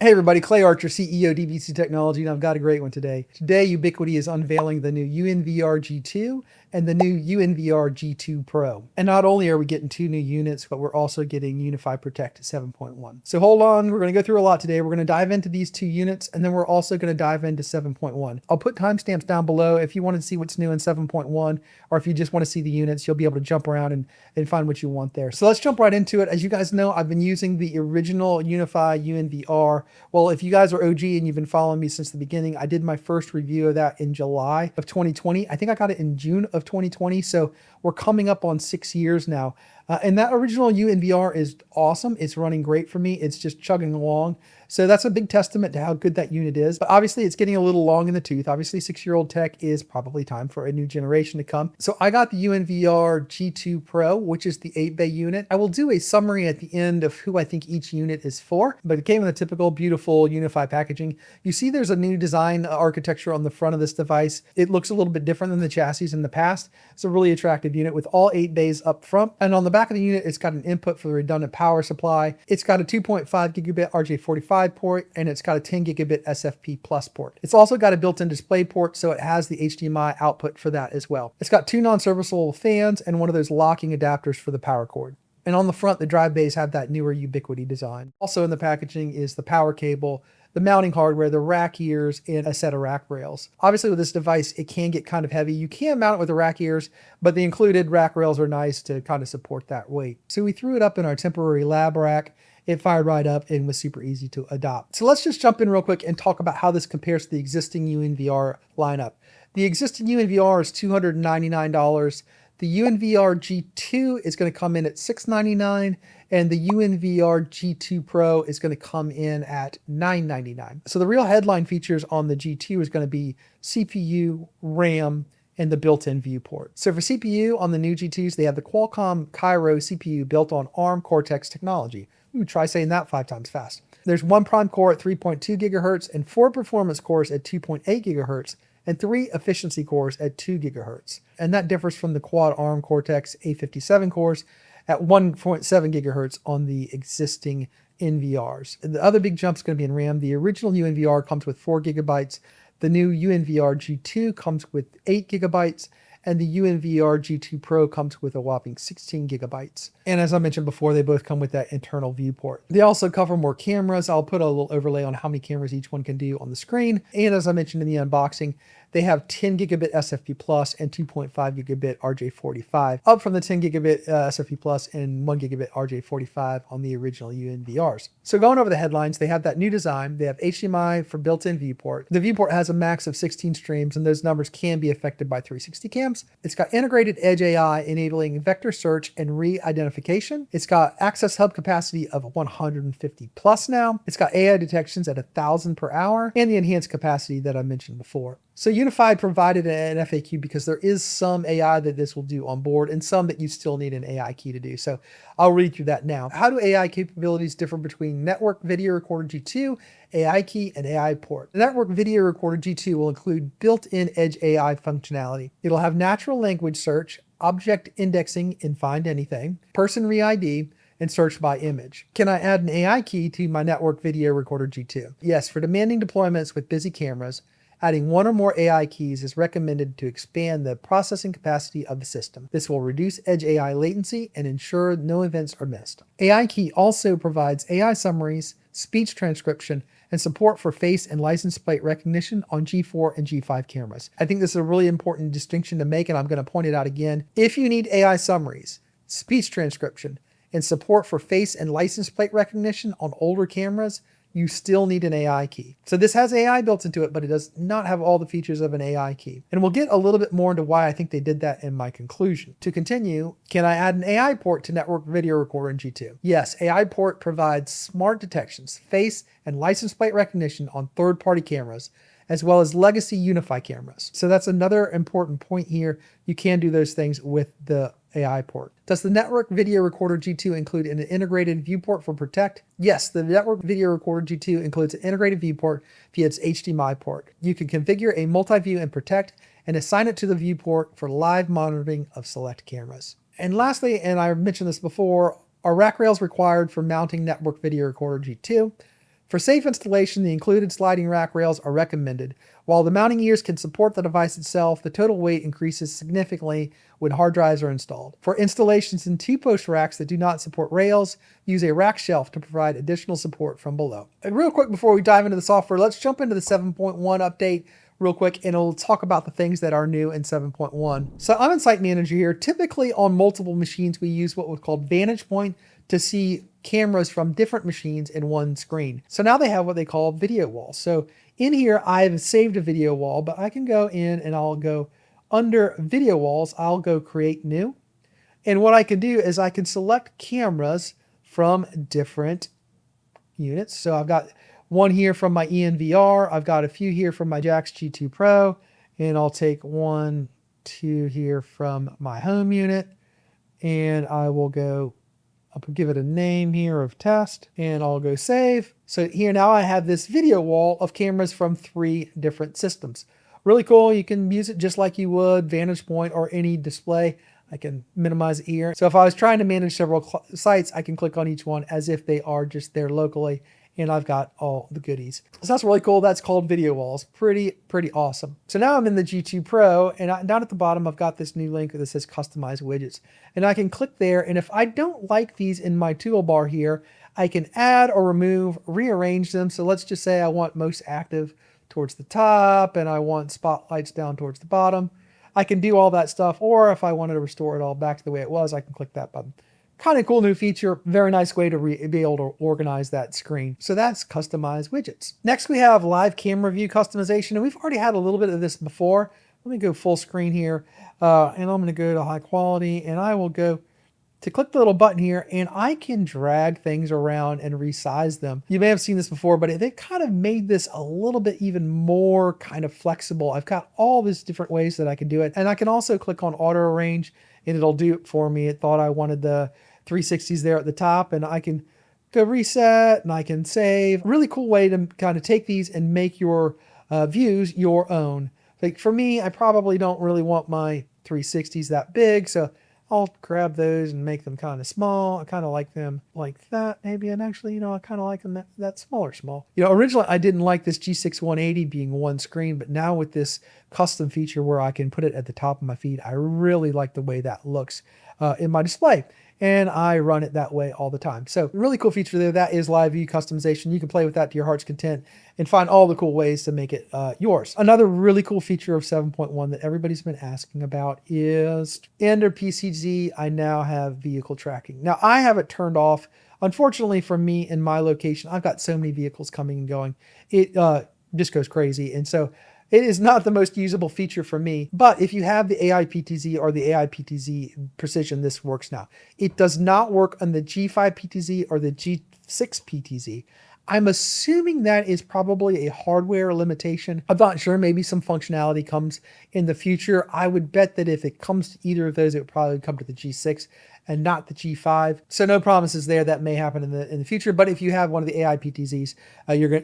Hey everybody, Clay Archer, CEO DPC Technology, and I've got a great one today. Today, Ubiquiti is unveiling the new UNVR G2 and the new UNVR G2 Pro. And not only are we getting two new units, but we're also getting UniFi Protect 7.1. So hold on, we're going to go through a lot today. We're going to dive into these two units, and then we're also going to dive into 7.1. I'll put timestamps down below if you want to see what's new in 7.1, or if you just want to see the units, you'll be able to jump around and find what you want there. So let's jump right into it. As you guys know, I've been using the original UniFi UNVR. Well, if you guys are OG and you've been following me since the beginning, I did my first review of that in July of 2020. I think I got it in June of 2020. So we're coming up on 6 years now. And that original UNVR is awesome. It's running great for me. It's just chugging along. So that's a big testament to how good that unit is. But obviously it's getting a little long in the tooth. Obviously 6-year-old tech is probably time for a new generation to come. So I got the UNVR G2 Pro, which is the 8-bay unit. I will do a summary at the end of who I think each unit is for, but it came in the typical beautiful UniFi packaging. You see there's a new design architecture on the front of this device. It looks a little bit different than the chassis in the past. It's a really attractive unit with all 8 bays up front. And on the back of the unit, it's got an input for the redundant power supply. It's got a 2.5 gigabit RJ45 port, and it's got a 10 gigabit SFP plus port. It's also got a built-in display port, so it has the HDMI output for that as well. It's got 2 non-serviceable fans and one of those locking adapters for the power cord. And on the front, the drive bays have that newer Ubiquiti design. Also in the packaging is the power cable, the mounting hardware, the rack ears, and a set of rack rails. Obviously with this device, it can get kind of heavy. You can mount it with the rack ears, but the included rack rails are nice to kind of support that weight. So we threw it up in our temporary lab rack. It fired right up and was super easy to adopt. So let's just jump in real quick and talk about how this compares to the existing UNVR lineup. The existing UNVR is $299. The UNVR G2 is going to come in at $699, and the UNVR G2 Pro is going to come in at $999. So the real headline features on the G2 is going to be CPU, RAM, and the built-in viewport. So for CPU on the new G2s, they have the Qualcomm Cairo CPU built on ARM Cortex technology. Ooh, try saying that 5 times fast. There's 1 prime core at 3.2 gigahertz and 4 performance cores at 2.8 gigahertz and 3 efficiency cores at 2 gigahertz. And that differs from the quad ARM Cortex A57 cores at 1.7 gigahertz on the existing NVRs. And the other big jump is going to be in RAM. The original UNVR comes with 4 gigabytes. The new UNVR G2 comes with 8 gigabytes. And the UNVR G2 Pro comes with a whopping 16 gigabytes. And as I mentioned before, they both come with that internal viewport. They also cover more cameras. I'll put a little overlay on how many cameras each one can do on the screen. And as I mentioned in the unboxing, they have 10 gigabit SFP plus and 2.5 gigabit RJ45, up from the 10 gigabit SFP plus and 1 gigabit RJ45 on the original UNVRs. So going over the headlines, they have that new design. They have HDMI for built-in viewport. The viewport has a max of 16 streams, and those numbers can be affected by 360 cams. It's got integrated Edge AI enabling vector search and re-identification. It's got access hub capacity of 150 plus now. It's got AI detections at 1,000 per hour and the enhanced capacity that I mentioned before. So UniFi provided an FAQ because there is some AI that this will do on board and some that you still need an AI key to do. So I'll read through that now. How do AI capabilities differ between Network Video Recorder G2, AI key, and AI port? The Network Video Recorder G2 will include built-in Edge AI functionality. It'll have natural language search, object indexing in Find Anything, person re-ID, and search by image. Can I add an AI key to my Network Video Recorder G2? Yes, for demanding deployments with busy cameras, adding 1 or more AI keys is recommended to expand the processing capacity of the system. This will reduce Edge AI latency and ensure no events are missed. AI key also provides AI summaries, speech transcription, and support for face and license plate recognition on G4 and G5 cameras. I think this is a really important distinction to make, and I'm going to point it out again. If you need AI summaries, speech transcription, and support for face and license plate recognition on older cameras, you still need an AI key. So this has AI built into it, but it does not have all the features of an AI key. And we'll get a little bit more into why I think they did that in my conclusion. To continue, can I add an AI port to Network Video Recorder in G2? Yes, AI port provides smart detections, face and license plate recognition on third-party cameras, as well as legacy UniFi cameras. So that's another important point here. You can do those things with the AI port. Does the Network Video Recorder G2 include an integrated viewport for Protect? Yes, the Network Video Recorder G2 includes an integrated viewport via its HDMI port. You can configure a multi-view in Protect and assign it to the viewport for live monitoring of select cameras. And lastly, and I mentioned this before, are rack rails required for mounting Network Video Recorder G2? For safe installation, the included sliding rack rails are recommended. While the mounting ears can support the device itself, the total weight increases significantly when hard drives are installed. For installations in two-post racks that do not support rails, use a rack shelf to provide additional support from below. And real quick before we dive into the software, let's jump into the 7.1 update real quick, and we'll talk about the things that are new in 7.1. So I'm in Site Manager here. Typically on multiple machines, we use what was called Vantage Point to see cameras from different machines in one screen. So now they have what they call video walls. So in here, I've saved a video wall, but I can go in and I'll go under video walls, I'll go create new. And what I can do is I can select cameras from different units. So I've got one here from my UNVR. I've got a few here from my UNVR G2 Pro, and I'll take 1, 2 here from my home unit, and I will go, I'll give it a name here of test, and I'll go save. So here now I have this video wall of cameras from 3 different systems. Really cool. You can use it just like you would Vantage Point or any display. I can minimize it here. So if I was trying to manage several sites, I can click on each one as if they are just there locally, and I've got all the goodies. So that's really cool. That's called video walls. Pretty awesome. So now I'm in the G2 Pro, and down at the bottom, I've got this new link that says customize widgets, and I can click there. And if I don't like these in my toolbar here, I can add or remove, rearrange them. So let's just say I want most active towards the top, and I want spotlights down towards the bottom. I can do all that stuff, or if I wanted to restore it all back to the way it was, I can click that button. Kind of cool new feature, very nice way to be able to organize that screen. So that's customize widgets. Next we have live camera view customization, and we've already had a little bit of this before. Let me go full screen here, and I'm going to go to high quality, and I will go to click the little button here, and I can drag things around and resize them. You may have seen this before, but they kind of made this a little bit even more kind of flexible. I've got all these different ways that I can do it, and I can also click on auto arrange, and it'll do it for me. It thought I wanted the 360s there at the top, and I can go reset and I can save. Really cool way to kind of take these and make your views your own. Like for me, I probably don't really want my 360s that big, so I'll grab those and make them kind of small. I kind of like them like that maybe, and actually, I kind of like them that small. Originally I didn't like this G6 180 being one screen, but now with this custom feature where I can put it at the top of my feed, I really like the way that looks in my display. And I run it that way all the time. So really cool feature there. That is live view customization. You can play with that to your heart's content and find all the cool ways to make it yours. Another really cool feature of 7.1 that everybody's been asking about is under PCZ, I now have vehicle tracking. Now I have it turned off. Unfortunately for me in my location, I've got so many vehicles coming and going. It just goes crazy. And so it is not the most usable feature for me, but if you have the AI-PTZ or the AI-PTZ Precision, this works now. It does not work on the G5 PTZ or the G6 PTZ. I'm assuming that is probably a hardware limitation. I'm not sure, maybe some functionality comes in the future. I would bet that if it comes to either of those, it would probably come to the G6 and not the G5. So no promises there. That may happen in the future, but if you have one of the AI-PTZs,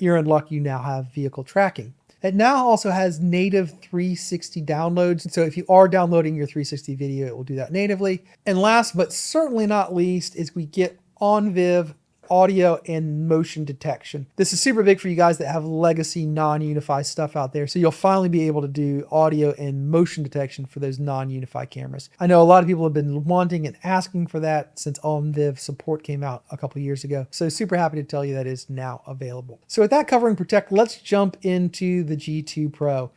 you're in luck. You now have vehicle tracking. It now also has native 360 downloads. So if you are downloading your 360 video, it will do that natively. And last but certainly not least is we get OnViv audio and motion detection. This is super big for you guys that have legacy non-UniFi stuff out there. So you'll finally be able to do audio and motion detection for those non-UniFi cameras. I know a lot of people have been wanting and asking for that since OnViv support came out a couple years ago. So super happy to tell you that is now available. So with that covering Protect, let's jump into the G2 Pro.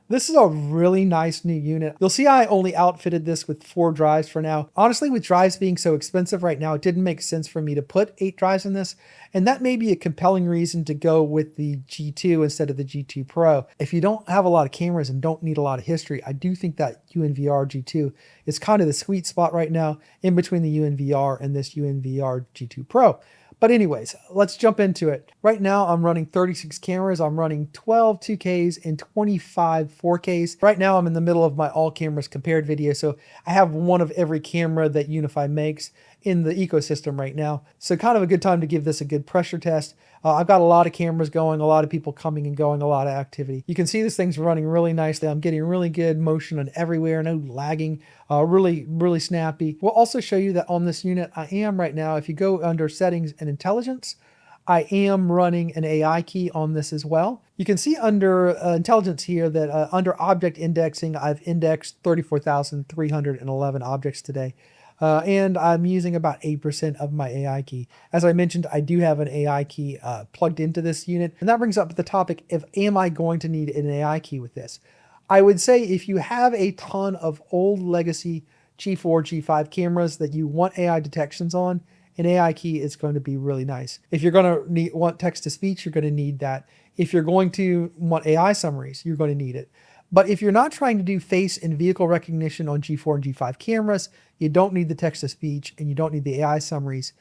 This is a really nice new unit. You'll see I only outfitted this with 4 drives for now. Honestly, with drives being so expensive right now, it didn't make sense for me to put 8 drives in this. And that may be a compelling reason to go with the G2 instead of the G2 Pro. If you don't have a lot of cameras and don't need a lot of history, I do think that UNVR G2 is kind of the sweet spot right now in between the UNVR and this UNVR G2 Pro. But anyways, let's jump into it. Right now, I'm running 36 cameras. I'm running 12 2Ks and 25 4Ks. Right now, I'm in the middle of my all cameras compared video. So I have one of every camera that UniFi makes in the ecosystem right now. So kind of a good time to give this a good pressure test. I've got a lot of cameras going, a lot of people coming and going, a lot of activity. You can see this thing's running really nicely. I'm getting really good motion on everywhere, no lagging, really snappy. We'll also show you that on this unit I am right now, if you go under settings and intelligence, I am running an AI key on this as well. You can see under intelligence here that under object indexing, I've indexed 34,311 objects today. And I'm using about 8% of my AI key. As I mentioned, I do have an AI key plugged into this unit. And that brings up the topic of, am I going to need an AI key with this? I would say if you have a ton of old legacy G4, G5 cameras that you want AI detections on, an AI key is going to be really nice. If you're going to want text-to-speech, you're going to need that. If you're going to want AI summaries, you're going to need it. But if you're not trying to do face and vehicle recognition on G4 and G5 cameras, you don't need the text-to-speech and you don't need the AI summaries.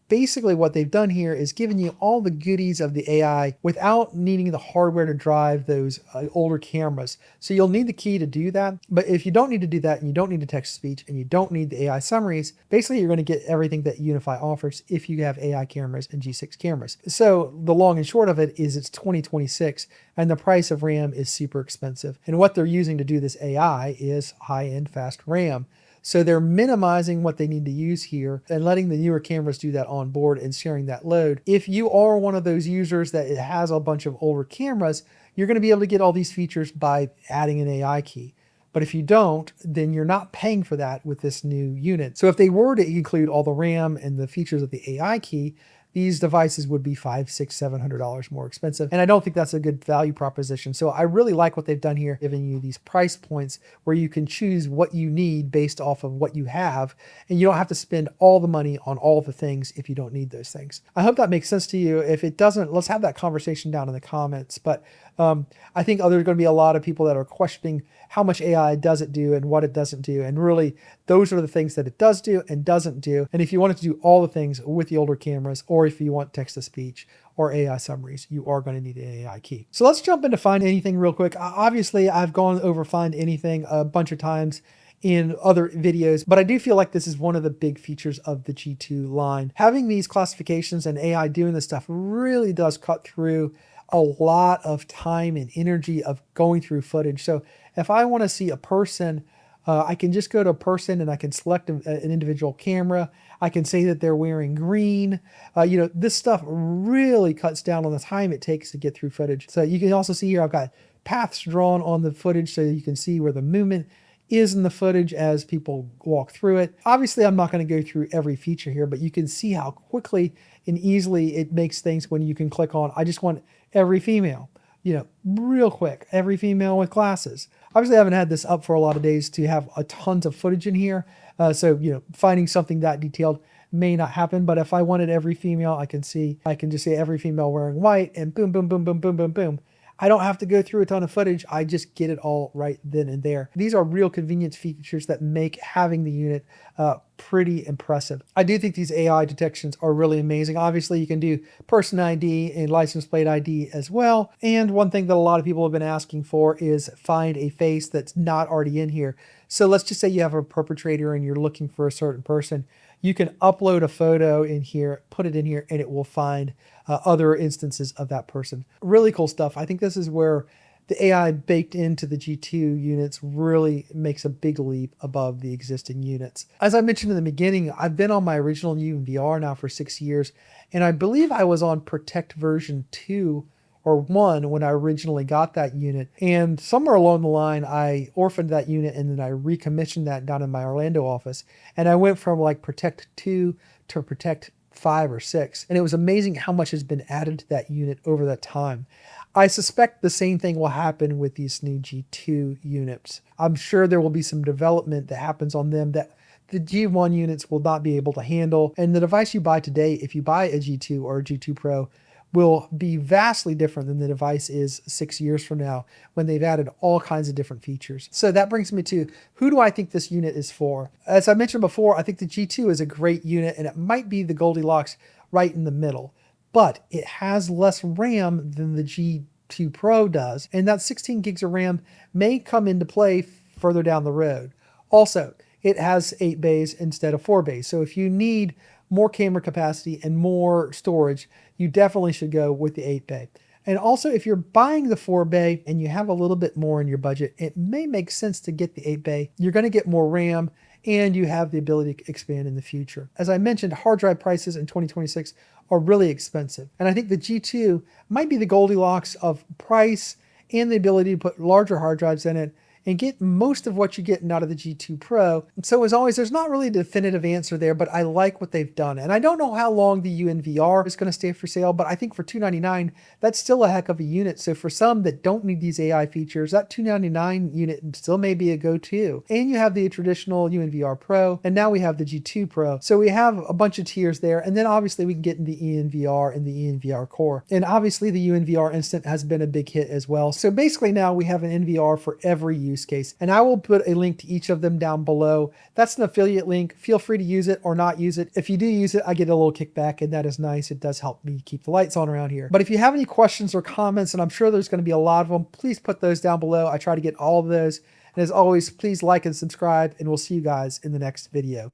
Basically, what they've done here is given you all the goodies of the AI without needing the hardware to drive those older cameras. So you'll need the key to do that. But if you don't need to do that and you don't need the text-to-speech and you don't need the AI summaries, basically you're going to get everything that UniFi offers if you have AI cameras and G6 cameras. So the long and short of it is it's 2026 and the price of RAM is super expensive. And what they're using to do this AI is high-end fast RAM. So they're minimizing what they need to use here and letting the newer cameras do that on board and sharing that load. If you are one of those users that it has a bunch of older cameras, you're going to be able to get all these features by adding an AI key. But if you don't, then you're not paying for that with this new unit. So if they were to include all the RAM and the features of the AI key, these devices would be $500, $600, $700 more expensive. And I don't think that's a good value proposition. So I really like what they've done here, giving you these price points where you can choose what you need based off of what you have. And you don't have to spend all the money on all the things if you don't need those things. I hope that makes sense to you. If it doesn't, let's have that conversation down in the comments. But I think there's going to be a lot of people that are questioning how much AI does it do and what it doesn't do. And really, those are the things that it does do and doesn't do. And if you wanted to do all the things with the older cameras, or if you want text-to-speech or AI summaries, you are going to need an AI key. So let's jump into Find Anything real quick. Obviously, I've gone over Find Anything a bunch of times in other videos, but I do feel like this is one of the big features of the G2 line. Having these classifications and AI doing this stuff really does cut through a lot of time and energy of going through footage. So if I want to see a person, I can just go to a person and I can select an individual camera. I can say that they're wearing green. This stuff really cuts down on the time it takes to get through footage. So you can also see here, I've got paths drawn on the footage so you can see where the movement is in the footage as people walk through it. Obviously, I'm not going to go through every feature here, but you can see how quickly and easily it makes things when you can click on, I just want every female, real quick, every female with glasses. Obviously, I haven't had this up for a lot of days to have a tons of footage in here. So finding something that detailed may not happen, but if I wanted every female, I can just say every female wearing white and boom, boom, boom, boom, boom, boom, boom. I don't have to go through a ton of footage. I just get it all right then and there. These are real convenience features that make having the unit pretty impressive. I do think these AI detections are really amazing. Obviously, you can do person ID and license plate ID as well. And one thing that a lot of people have been asking for is find a face that's not already in here. So let's just say you have a perpetrator and you're looking for a certain person. You can upload a photo in here, put it in here, and it will find other instances of that person. Really cool stuff. I think this is where the AI baked into the G2 units really makes a big leap above the existing units. As I mentioned in the beginning, I've been on my original UNVR now for 6 years, and I believe I was on Protect version 2 or 1 when I originally got that unit. And somewhere along the line, I orphaned that unit and then I recommissioned that down in my Orlando office. And I went from like Protect 2 to Protect 5 or 6. And it was amazing how much has been added to that unit over that time. I suspect the same thing will happen with these new G2 units. I'm sure there will be some development that happens on them that the G1 units will not be able to handle. And the device you buy today, if you buy a G2 or a G2 Pro, will be vastly different than the device is 6 years from now when they've added all kinds of different features. So that brings me to, who do I think this unit is for? As I mentioned before, I think the G2 is a great unit and it might be the Goldilocks right in the middle, but it has less RAM than the G2 Pro does. And that 16 gigs of RAM may come into play further down the road. Also, it has 8 bays instead of 4 bays. So if you need more camera capacity and more storage, you definitely should go with the 8 bay. And also, if you're buying the 4 bay and you have a little bit more in your budget, it may make sense to get the 8 bay. You're going to get more RAM and you have the ability to expand in the future. As I mentioned, hard drive prices in 2026 are really expensive. And I think the G2 might be the Goldilocks of price and the ability to put larger hard drives in it and get most of what you're getting out of the G2 Pro. And so as always, there's not really a definitive answer there, but I like what they've done. And I don't know how long the UNVR is going to stay for sale, but I think for $299, that's still a heck of a unit. So for some that don't need these AI features, that $299 unit still may be a go-to. And you have the traditional UNVR Pro, and now we have the G2 Pro. So we have a bunch of tiers there. And then obviously we can get into ENVR and the ENVR Core. And obviously the UNVR Instant has been a big hit as well. So basically now we have an NVR for every use case, and I will put a link to each of them down below. That's an affiliate link. Feel free to use it or not use it. If you do use it, I get a little kickback, and that is nice. It does help me keep the lights on around here. But if you have any questions or comments, and I'm sure there's going to be a lot of them, please put those down below. I try to get all of those. And as always, please like and subscribe, and we'll see you guys in the next video.